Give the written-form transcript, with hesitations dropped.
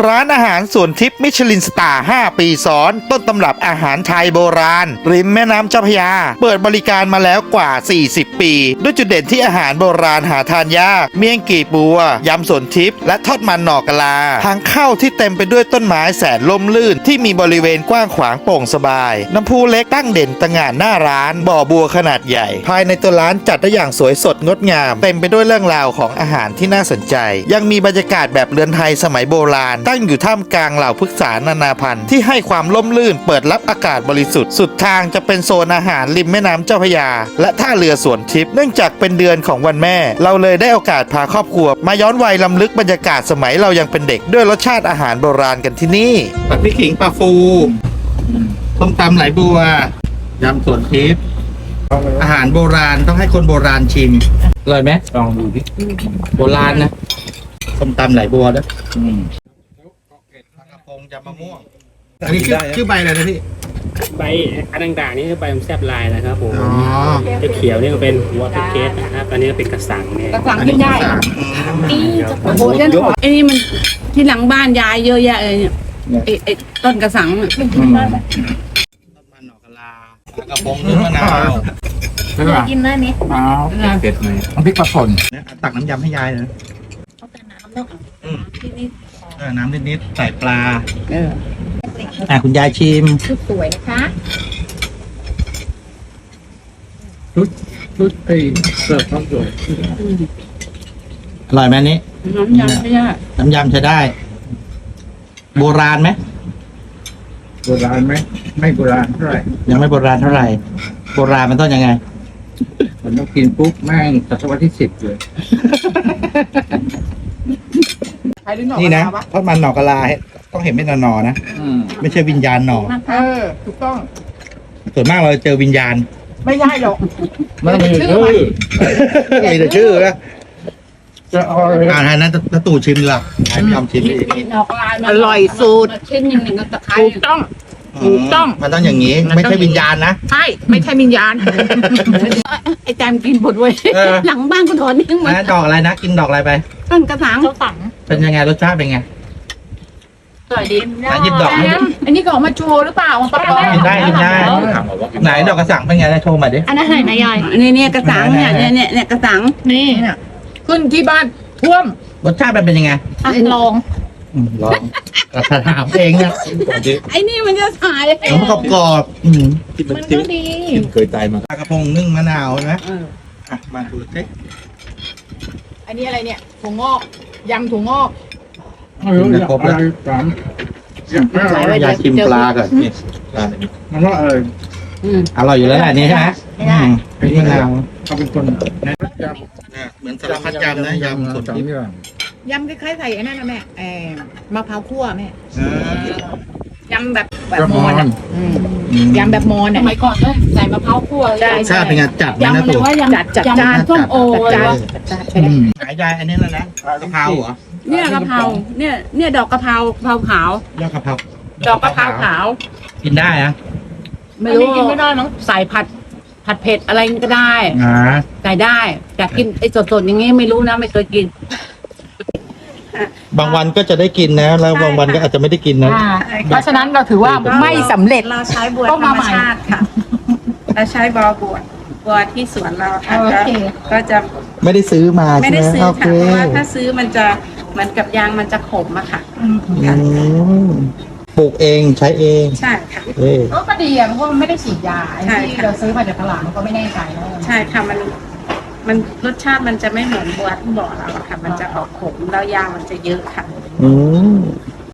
ร้านอาหารสวนทิพย์มิชลินสตาร์5 ปีซ้อนต้นตำรับอาหารไทยโบราณริมแม่น้ำเจ้าพระยาเปิดบริการมาแล้วกว่า40 ปีด้วยจุดเด่นที่อาหารโบราณหาทานยากเมี่ยงกี่บัวยำสวนทิพย์และทอดมันหน่อกะลาทางเข้าที่เต็มไปด้วยต้นไม้แสนล่มลื่นที่มีบริเวณกว้างขวางโปร่งสบายน้ำพุเล็กตั้งเด่นตะหง่านหน้าร้านบ่อบัวขนาดใหญ่ภายในตัวร้านจัดได้อย่างสวยสดงดงามเต็มไปด้วยเรื่องราวของอาหารที่น่าสนใจยังมีบรรยากาศแบบเรือนไทยสมัยโบราณตั้งอยู่ท่ามกลางเหล่าพฤกษานานาพันธุ์ที่ให้ความร่มรื่นเปิดรับอากาศบริสุทธิ์สุดทางจะเป็นโซนอาหารริมแม่น้ำเจ้าพระยาและท่าเรือสวนทิพย์เนื่องจากเป็นเดือนของวันแม่เราเลยได้โอกาสพาครอบครัวมาย้อนวัยล้ำลึกบรรยากาศสมัยเรายังเป็นเด็กด้วยรสชาติอาหารโบราณกันที่นี่ปลาพริกขิงปลาฟูต้มตำไหลบัวยำสวนทิพย์อาหารโบราณต้องให้คนโบราณชิมอร่อยไหมลองดูดิโบราณนะต้มตำไหลบัวด้วยปลากระพงยำมะม่วงอันนี้ชื่อใบอะไรนะพี่ใบอันต่างๆนี่คือใบแซบลายนะครับผม อ๋อ เขียวนี่ก็เป็นหัวพริกเคสนะครับอันนี้ก็เป็นกระสังเนี่ย กระสังกินได้โอ้โหฉันขอไอ้นี่มันที่หลังบ้านยายเยอะแยะเลยเนี่ยไอ้ต้นกระสังอะ ต้นมันหน่อกะลาปลากระพงนึ่งมะนาว กินได้ไหม เผ็ดไหมน้ำพริกปลาป่น เนี่ยตักน้ำยำให้ยายเลย เอาแต่น้ำเนาะที่นี่ น้ำนิดๆใส่ปลาคุณยายชิม ชุดสวยนะคะ ชุดไอ้เสิร์ฟข้าวสวย อร่อยไหมอันนี้ น้ำยำไม่ได้ น้ำยำใช้ได้ โบราณไหม โบราณไหมไม่โบราณเท่าไหร่ ยังไม่โบราณเท่าไหร่ โบราณมันต้องยังไง มันต้องกินปุ๊บแม่งศตวรรษที่10เลย นี่นะทอดมันหน่อกะลาต้องเห็นเป็นหน่อๆนะไม่ใช่วิญญาณหน่อ ถูกต้อง ส่วนมากเราจะเจอวิญญาณ ไม่ใช่หรอก ไม่มีชื่อ มีแต่ชื่อนะ จะเอาอะไร ให้นั้นตะตู่ชิมดีกว่าให้พี่ยอมชิมดิ ดอกลายมัน อร่อยสุด ชิ้นหนึ่งก็ตะไคร้ ถูกต้อง ถูกต้อง มันต้องอย่างนี้ ไม่ใช่วิญญาณนะ ใช่ไม่ใช่วิญญาณ ไอ้แจมกินหมดเว้ย เออ หลังบ้านกูถอนทิ้งหมด นะดอกอะไรนะ กินดอกอะไรไป ต้นกระสัง เจ้าสัง เป็นยังไงรสชาติเป็นไง สวยดี หยิบดอกให้ อันนี้ก็ออกมาโชว์หรือเปล่ามาประกอบ กินได้กินได้ไหนดอกกระสังเป็นไงได้โชว์มาดิ อันนั้นไหนนะยาย เนี่ยกระสังเนี่ยกระสัง นี่ ขึ้นที่บ้านท่วม รสชาติมันเป็นยังไง ลอง ลองถามเองเนี่ย ไอ้นี่มันจะสาย มันกรอบๆมันก็ดี เคยตายมา ปลากระพงนึ่งมะนาวใช่ไหมมาดูสิ อันนี้อะไรเนี่ยถั่วงอกยำถั่วงอก ไม่รู้อยากอะไรถามอยากไม่อะไร ยายชิมปลาก่อนนี่ มันว่าอร่อยอยู่แล้วแหละนี่ใช่ไหมพริกมะนาว เขาเป็นคน เหมือนสารพัดยำนะยำสด จำ ทิพ นี่ ย์ ว่า ยำคล้ายๆใส่อันนั้นนะแม่มะพร้าวคั่วแม่ยำแบบมอนอ่ะยำแบบมอนอ่ะสมัยก่อนเลยใส่มะพร้าวคั่วใช่ ชาติเป็นไงจัดไหมนะตู่ จัดจ้านส้มโอเลย ขายยายอันนี้แล้วนะกะเพราเหรอ เนี่ยกะเพราเนี่ยดอกกะเพรากะเพราขาวย อดกะเพรา ดอกกะเพราขาว กินได้นะ ไม่รู้กินไม่ได้น้องใส่ผัดเผ็ดอะไรก็ได้ใส่ได้แต่กินไอ้สดๆอย่างงี้ไม่รู้นะไม่เคยกิน บางวันก็จะได้กินนะแล้วบางวันก็อาจจะไม่ได้กินนะ เพราะฉะนั้นเราถือว่าไม่สำเร็จ เราใช้บัว ต้ ธ อง ร มาร ม ใหม่ ชาติค่ะ เราใช้บัวที่สวนเราค่ะ โอเค ก็จะ ไม่ได้ซื้อมา ไม่ ใช่ไห ได้ ม ซื้อ โอ ค่ะ เค เพราะว่าถ้าซื้อมันจะเหมือนกับยางมันจะขมอะค่ะ ปลูกเองใช้เอง ใช่ค่ะ ก็ดีอ่ะเพราะมันไม่ได้ฉีดยา ใช่ ที่ ค่ะ เราซื้อมาจากตลาดมันก็ไม่แน่ใจนะ ใช่ค่ะมันรสชาติมันจะไม่เหมือนบัวที่บอกเราอะค่ะ มันจะออกขมแล้วยางมันจะเยอะค่ะ อืม